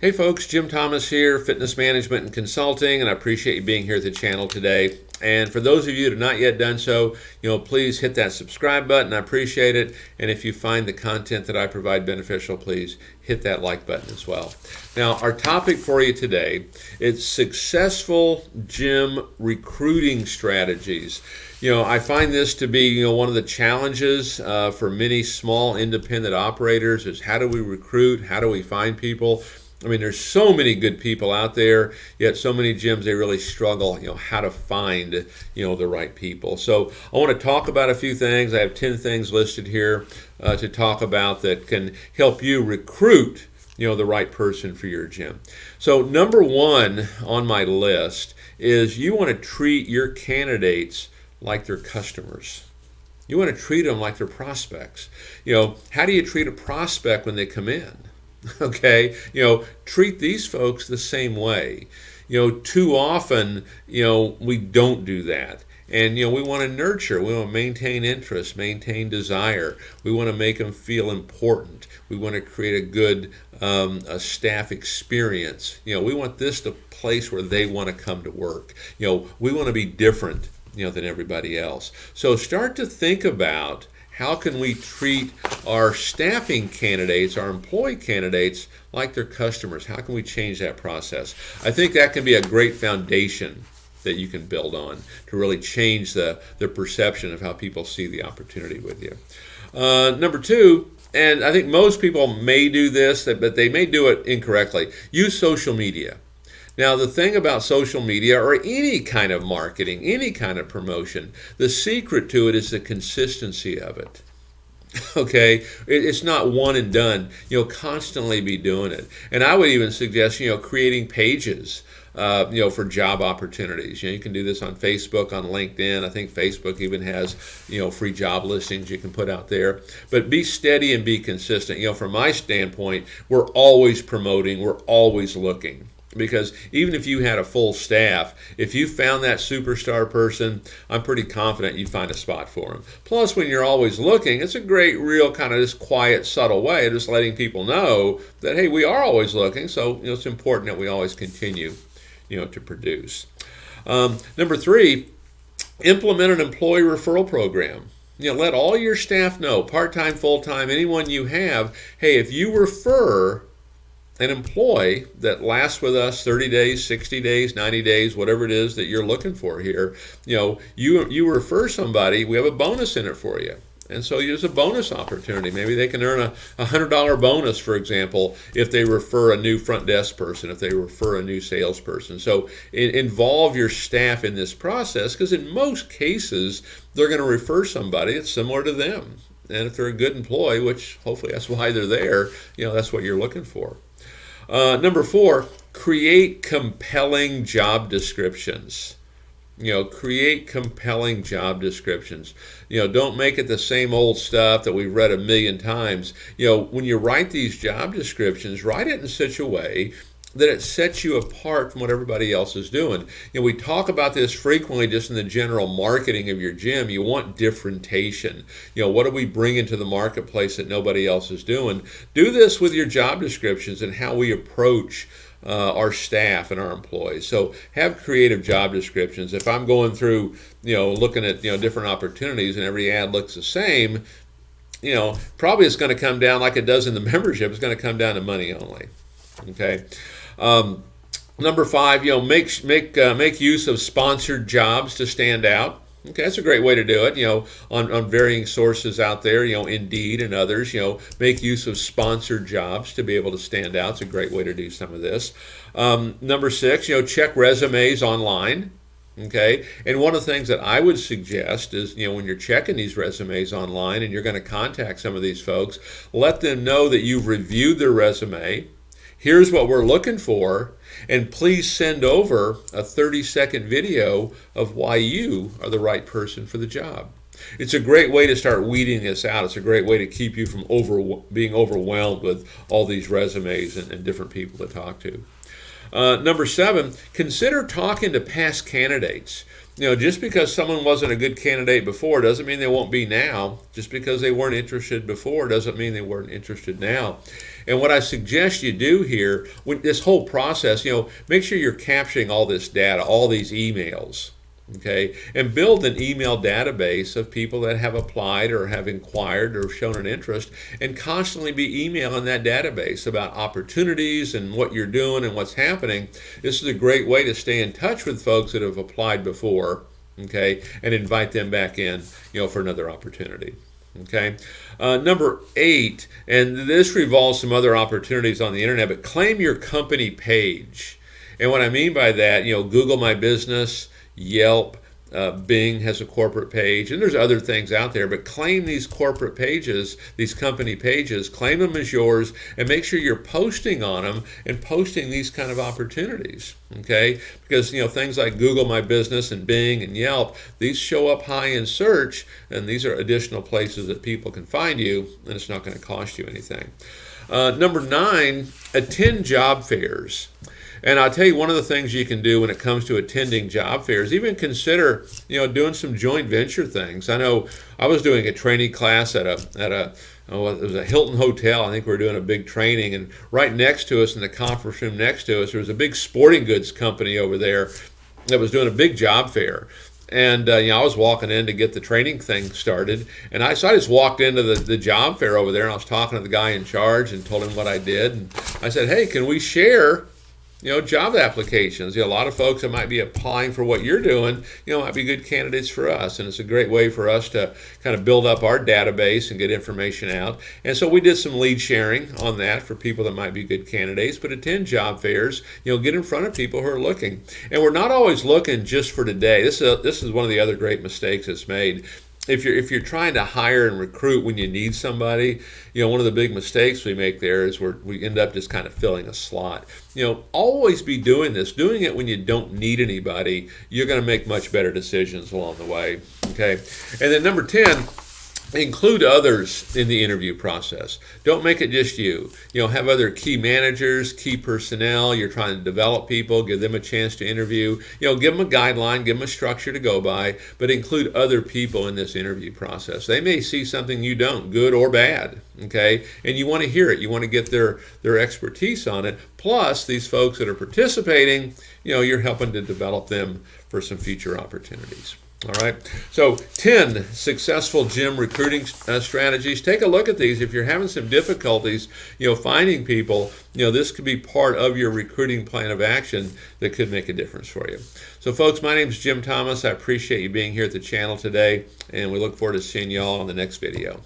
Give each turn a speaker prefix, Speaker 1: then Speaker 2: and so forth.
Speaker 1: Hey folks, Jim Thomas here, Fitness Management and Consulting, and I appreciate you being here at the channel today. And for those of you that have not yet done so, please hit that subscribe button. I appreciate it. And if you find the content that I provide beneficial, please hit that like button as well. Now, our topic for you today is successful gym recruiting strategies. I find this to be, one of the challenges for many small independent operators is how do we recruit? How do we find people? I mean, there's so many good people out there, yet so many gyms, they really struggle, how to find, the right people. So I want to talk about a few things. I have 10 things listed here to talk about that can help you recruit, the right person for your gym. So number one on my list is you want to treat your candidates like they're customers. You want to treat them like they're prospects. How do you treat a prospect when they come in? Okay, treat these folks the same way. Too often, we don't do that. And, we want to nurture, we want to maintain interest, maintain desire. We want to make them feel important. We want to create a good staff experience. We want this the place where they want to come to work. We want to be different, than everybody else. So start to think about how can we treat our staffing candidates, our employee candidates, like they're customers? How can we change that process? I think that can be a great foundation that you can build on to really change the perception of how people see the opportunity with you. Number two, and I think most people may do this, but they may do it incorrectly, use social media. Now, the thing about social media or any kind of marketing, any kind of promotion, the secret to it is the consistency of it. Okay, it's not one and done. Constantly be doing it. And I would even suggest, creating pages, for job opportunities. You can do this on Facebook, on LinkedIn. I think Facebook even has, free job listings you can put out there. But be steady and be consistent. From my standpoint, we're always promoting, we're always looking. Because even if you had a full staff, if you found that superstar person, I'm pretty confident you'd find a spot for them. Plus, when you're always looking, it's a great, real kind of this quiet, subtle way of just letting people know that, hey, we are always looking. So, it's important that we always continue, to produce. Number three, implement an employee referral program. Let all your staff know, part-time, full-time, anyone you have, hey, if you refer an employee that lasts with us 30 days, 60 days, 90 days, whatever it is that you're looking for here, you refer somebody, we have a bonus in it for you. And so there's a bonus opportunity. Maybe they can earn a $100 bonus, for example, if they refer a new front desk person, if they refer a new salesperson. So involve your staff in this process because in most cases, they're going to refer somebody that's similar to them. And if they're a good employee, which hopefully that's why they're there, that's what you're looking for. Number four, create compelling job descriptions. Create compelling job descriptions. Don't make it the same old stuff that we've read a million times. When you write these job descriptions, write it in such a way that it sets you apart from what everybody else is doing. We talk about this frequently just in the general marketing of your gym. You want differentiation. What do we bring into the marketplace that nobody else is doing? Do this with your job descriptions and how we approach our staff and our employees. So have creative job descriptions. If I'm going through, looking at, different opportunities and every ad looks the same, probably it's going to come down like it does in the membership. It's going to come down to money only. Okay. Number five, make use of sponsored jobs to stand out. Okay, that's a great way to do it. On varying sources out there, Indeed and others, make use of sponsored jobs to be able to stand out. It's a great way to do some of this. Number six, check resumes online. Okay, and one of the things that I would suggest is, when you're checking these resumes online and you're going to contact some of these folks, let them know that you've reviewed their resume. Here's what we're looking for, and please send over a 30-second video of why you are the right person for the job. It's a great way to start weeding this out. It's a great way to keep you from being overwhelmed with all these resumes and different people to talk to. Number seven, consider talking to past candidates. just because someone wasn't a good candidate before doesn't mean they won't be now. Just because they weren't interested before doesn't mean they weren't interested now. And what I suggest you do here with this whole process, make sure you're capturing all this data, all these emails. Okay, and build an email database of people that have applied or have inquired or shown an interest, and constantly be emailing that database about opportunities and what you're doing and what's happening. This is a great way to stay in touch with folks that have applied before, okay, and invite them back in, for another opportunity. Okay, number 8, and this revolves some other opportunities on the internet, but claim your company page. And what I mean by that, Google My Business, Yelp, Bing has a corporate page, and there's other things out there, but claim these corporate pages, these company pages, claim them as yours, and make sure you're posting on them and posting these kind of opportunities, okay? Because, things like Google My Business and Bing and Yelp, these show up high in search, and these are additional places that people can find you, and it's not going to cost you anything. Number 9, attend job fairs. And I'll tell you, one of the things you can do when it comes to attending job fairs, even consider, doing some joint venture things. I know I was doing a training class at it was a Hilton hotel. I think we were doing a big training, and right next to us in the conference room next to us, there was a big sporting goods company over there that was doing a big job fair. And I was walking in to get the training thing started, and so I just walked into the job fair over there, and I was talking to the guy in charge and told him what I did. And I said, hey, can we share job applications? A lot of folks that might be applying for what you're doing, might be good candidates for us. And it's a great way for us to kind of build up our database and get information out. And so we did some lead sharing on that for people that might be good candidates. But attend job fairs, get in front of people who are looking. And we're not always looking just for today. This is one of the other great mistakes that's made. If you're trying to hire and recruit when you need somebody, one of the big mistakes we make there is we end up just kind of filling a slot. Always be doing this. Doing it when you don't need anybody, you're going to make much better decisions along the way. Okay, and then number 10. Include others in the interview process. Don't make it just you. Have other key managers, key personnel. You're trying to develop people, give them a chance to interview. Give them a guideline, give them a structure to go by, but include other people in this interview process. They may see something you don't, good or bad, okay? And you want to hear it. You want to get their expertise on it. Plus, these folks that are participating, you're helping to develop them for some future opportunities. All right, so 10 successful gym recruiting strategies. Take a look at these. If you're having some difficulties, finding people, this could be part of your recruiting plan of action that could make a difference for you. So, folks, my name is Jim Thomas. I appreciate you being here at the channel today, and we look forward to seeing you all on the next video.